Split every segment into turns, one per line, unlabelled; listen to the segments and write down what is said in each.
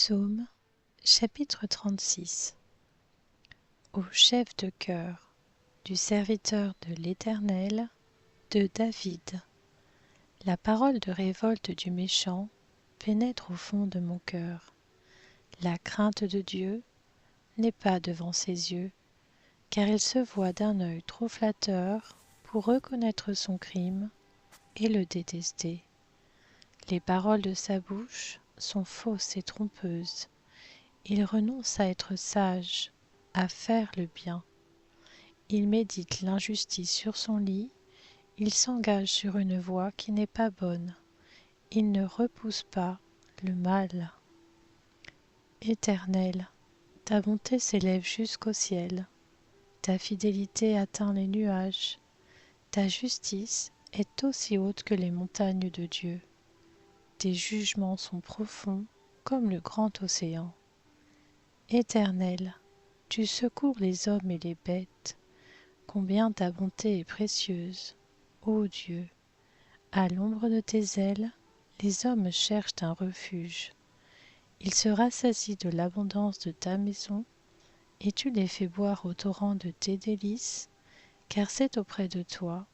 Psaume, chapitre 36. Au chef de chœur du serviteur de l'Éternel, de David. La parole de révolte du méchant pénètre au fond de mon cœur. La crainte de Dieu n'est pas devant ses yeux, car il se voit d'un œil trop flatteur pour reconnaître son crime et le détester. Les paroles de sa bouche sont fausses et trompeuses. Il renonce à être sage, à faire le bien. Il médite l'injustice sur son lit, il s'engage sur une voie qui n'est pas bonne. Il ne repousse pas le mal. Éternel, ta bonté s'élève jusqu'au ciel, ta fidélité atteint les nuages, ta justice est aussi haute que les montagnes de Dieu. Tes jugements sont profonds comme le grand océan. Éternel, tu secours les hommes et les bêtes. Combien ta bonté est précieuse, ô Dieu! À l'ombre de tes ailes, les hommes cherchent un refuge. Ils se rassasient de l'abondance de ta maison, et tu les fais boire au torrent de tes délices, car c'est auprès de toi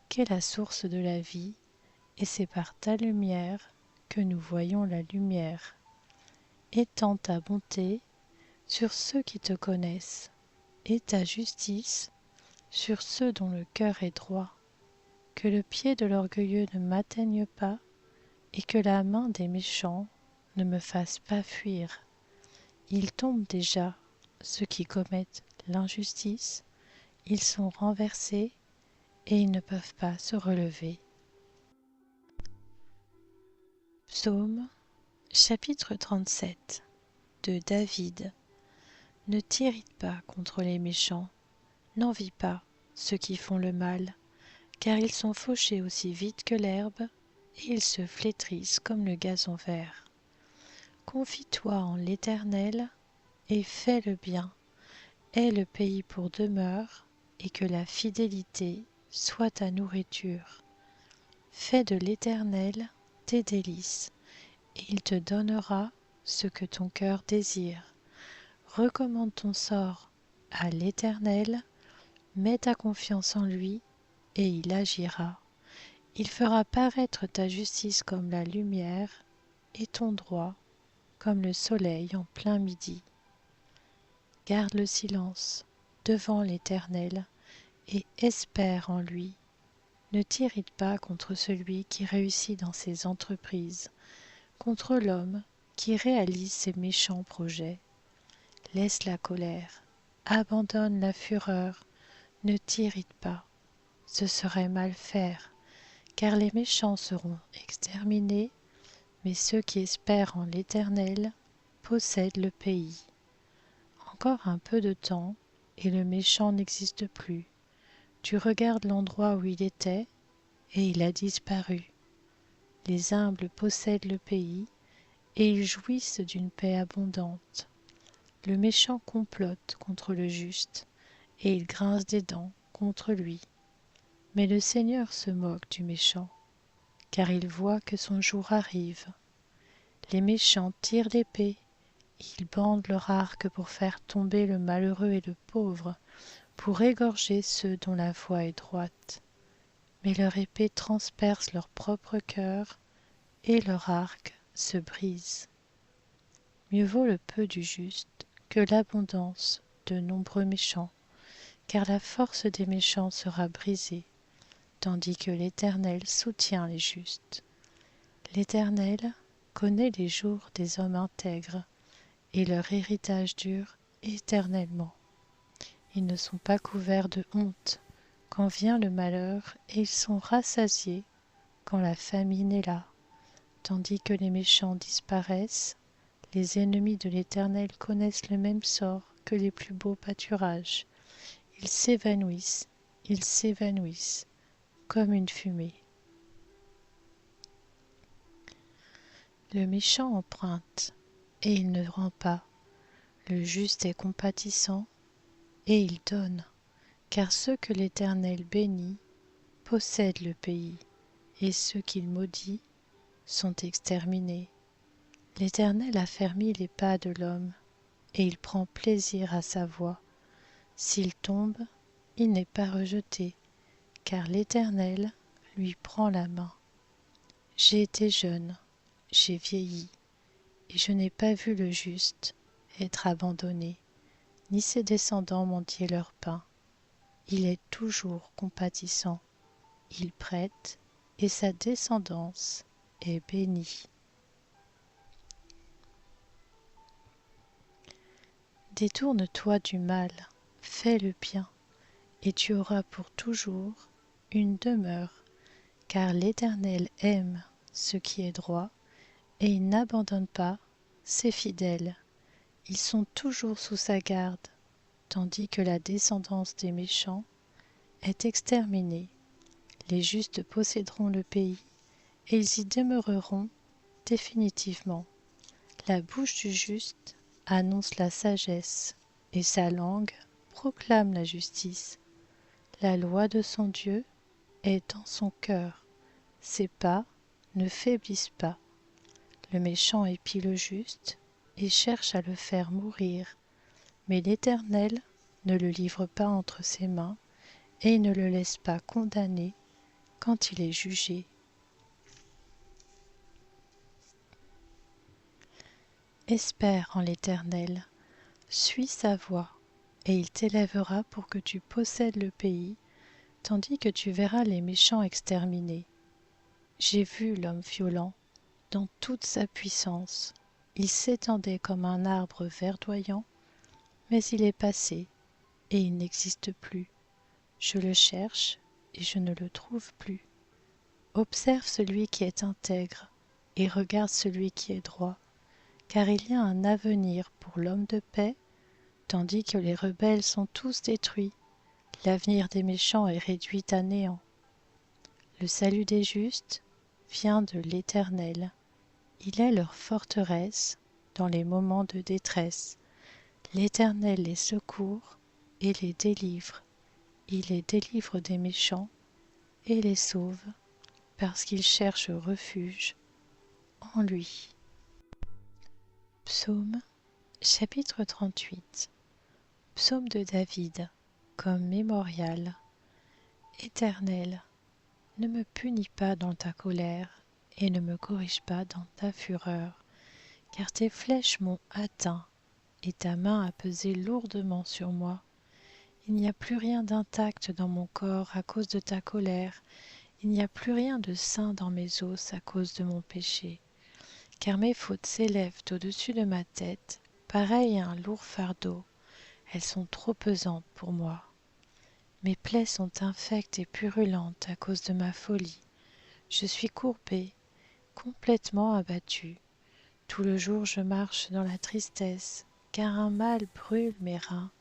qu'est la source de la vie, et c'est par ta lumière que nous voyons la lumière. Étends ta bonté sur ceux qui te connaissent, et ta justice sur ceux dont le cœur est droit. Que le pied de l'orgueilleux ne m'atteigne pas, et que la main des méchants ne me fasse pas fuir. Ils tombent déjà, ceux qui commettent l'injustice, ils sont renversés, et ils ne peuvent pas se relever. Psaume, chapitre 37 de David. Ne t'irrite pas contre les méchants, n'envie pas ceux qui font le mal, car ils sont fauchés aussi vite que l'herbe, et ils se flétrissent comme le gazon vert. Confie-toi en l'Éternel, et fais le bien, aie le pays pour demeure, et que la fidélité soit ta nourriture. Fais de l'Éternel tes délices, et il te donnera ce que ton cœur désire. Recommande ton sort à l'Éternel, mets ta confiance en lui, et il agira. Il fera paraître ta justice comme la lumière, et ton droit comme le soleil en plein midi. Garde le silence devant l'Éternel, et espère en lui. Ne t'irrite pas contre celui qui réussit dans ses entreprises, contre l'homme qui réalise ses méchants projets. Laisse la colère, abandonne la fureur, ne t'irrite pas, ce serait mal faire, car les méchants seront exterminés, mais ceux qui espèrent en l'Éternel possèdent le pays. Encore un peu de temps, et le méchant n'existe plus. Tu regardes l'endroit où il était, et il a disparu. Les humbles possèdent le pays, et ils jouissent d'une paix abondante. Le méchant complote contre le juste, et il grince des dents contre lui. Mais le Seigneur se moque du méchant, car il voit que son jour arrive. Les méchants tirent l'épée, ils bandent leur arc pour faire tomber le malheureux et le pauvre, pour égorger ceux dont la voie est droite. Mais leur épée transperce leur propre cœur, et leur arc se brise. Mieux vaut le peu du juste que l'abondance de nombreux méchants, car la force des méchants sera brisée, tandis que l'Éternel soutient les justes. L'Éternel connaît les jours des hommes intègres, et leur héritage dure éternellement. Ils ne sont pas couverts de honte quand vient le malheur, et ils sont rassasiés quand la famine est là. Tandis que les méchants disparaissent, les ennemis de l'Éternel connaissent le même sort que les plus beaux pâturages. Ils s'évanouissent, comme une fumée. Le méchant emprunte, et il ne rend pas. Le juste est compatissant, et il donne. Car ceux que l'Éternel bénit possèdent le pays, et ceux qu'il maudit sont exterminés. L'Éternel affermit les pas de l'homme, et il prend plaisir à sa voie. S'il tombe, il n'est pas rejeté, car l'Éternel lui prend la main. J'ai été jeune, j'ai vieilli, et je n'ai pas vu le juste être abandonné, ni ses descendants mendier leur pain. Il est toujours compatissant, il prête, et sa descendance est bénie. Détourne-toi du mal, fais le bien, et tu auras pour toujours une demeure, car l'Éternel aime ce qui est droit, et il n'abandonne pas ses fidèles. Ils sont toujours sous sa garde, tandis que la descendance des méchants est exterminée. Les justes posséderont le pays, et ils y demeureront définitivement. La bouche du juste annonce la sagesse, et sa langue proclame la justice. La loi de son Dieu est dans son cœur, ses pas ne faiblissent pas. Le méchant épie le juste et cherche à le faire mourir, mais l'Éternel ne le livre pas entre ses mains, et il ne le laisse pas condamner quand il est jugé. Espère en l'Éternel, suis sa voie, et il t'élèvera pour que tu possèdes le pays, tandis que tu verras les méchants exterminés. J'ai vu l'homme violent dans toute sa puissance. Il s'étendait comme un arbre verdoyant, mais il est passé, et il n'existe plus. Je le cherche, et je ne le trouve plus. Observe celui qui est intègre, et regarde celui qui est droit, car il y a un avenir pour l'homme de paix, tandis que les rebelles sont tous détruits. L'avenir des méchants est réduit à néant. Le salut des justes vient de l'Éternel. Il est leur forteresse dans les moments de détresse. L'Éternel les secourt et les délivre. Il les délivre des méchants et les sauve, parce qu'ils cherchent refuge en lui. Psaume chapitre 38. Psaume de David, comme mémorial. Éternel, ne me punis pas dans ta colère, et ne me corrige pas dans ta fureur, car tes flèches m'ont atteint, et ta main a pesé lourdement sur moi. Il n'y a plus rien d'intact dans mon corps à cause de ta colère, il n'y a plus rien de sain dans mes os à cause de mon péché. Car mes fautes s'élèvent au-dessus de ma tête, pareilles à un lourd fardeau. Elles sont trop pesantes pour moi. Mes plaies sont infectes et purulentes à cause de ma folie. Je suis courbé, complètement abattu. Tout le jour je marche dans la tristesse, car un mal brûle mes reins,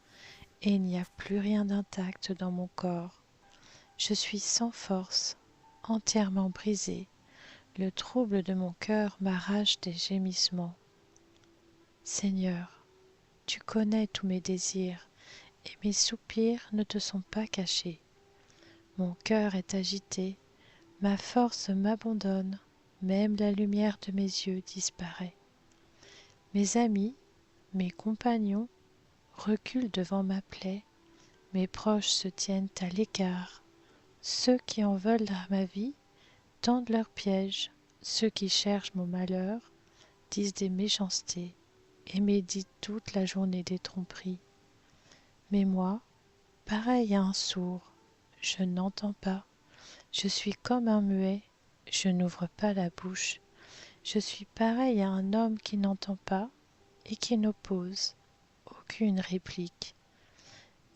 et il n'y a plus rien d'intact dans mon corps. Je suis sans force, entièrement brisé. Le trouble de mon cœur m'arrache des gémissements. Seigneur, tu connais tous mes désirs, et mes soupirs ne te sont pas cachés. Mon cœur est agité, ma force m'abandonne, même la lumière de mes yeux disparaît. Mes amis, mes compagnons reculent devant ma plaie, mes proches se tiennent à l'écart. Ceux qui en veulent à ma vie tendent leurs pièges, ceux qui cherchent mon malheur disent des méchancetés et méditent toute la journée des tromperies. Mais moi, pareil à un sourd, je n'entends pas, je suis comme un muet, je n'ouvre pas la bouche, je suis pareil à un homme qui n'entend pas et qui n'oppose aucune réplique.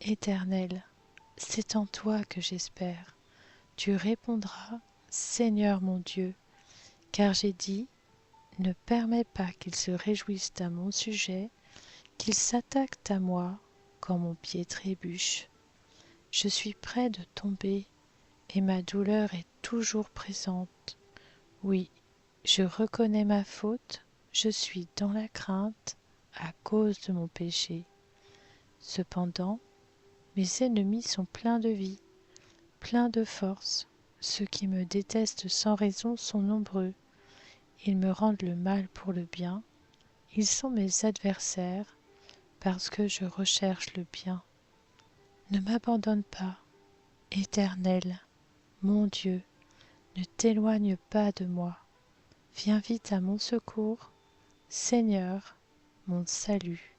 Éternel, c'est en toi que j'espère, tu répondras, Seigneur mon Dieu, car j'ai dit, ne permets pas qu'ils se réjouissent à mon sujet, qu'ils s'attaquent à moi quand mon pied trébuche. Je suis près de tomber, et ma douleur est toujours présente. Oui, je reconnais ma faute, je suis dans la crainte à cause de mon péché. Cependant, mes ennemis sont pleins de vie, pleins de force. Ceux qui me détestent sans raison sont nombreux. ils me rendent le mal pour le bien, ils sont mes adversaires parce que je recherche le bien. Ne m'abandonne pas, Éternel, mon Dieu, ne t'éloigne pas de moi. Viens vite à mon secours, Seigneur, mon salut.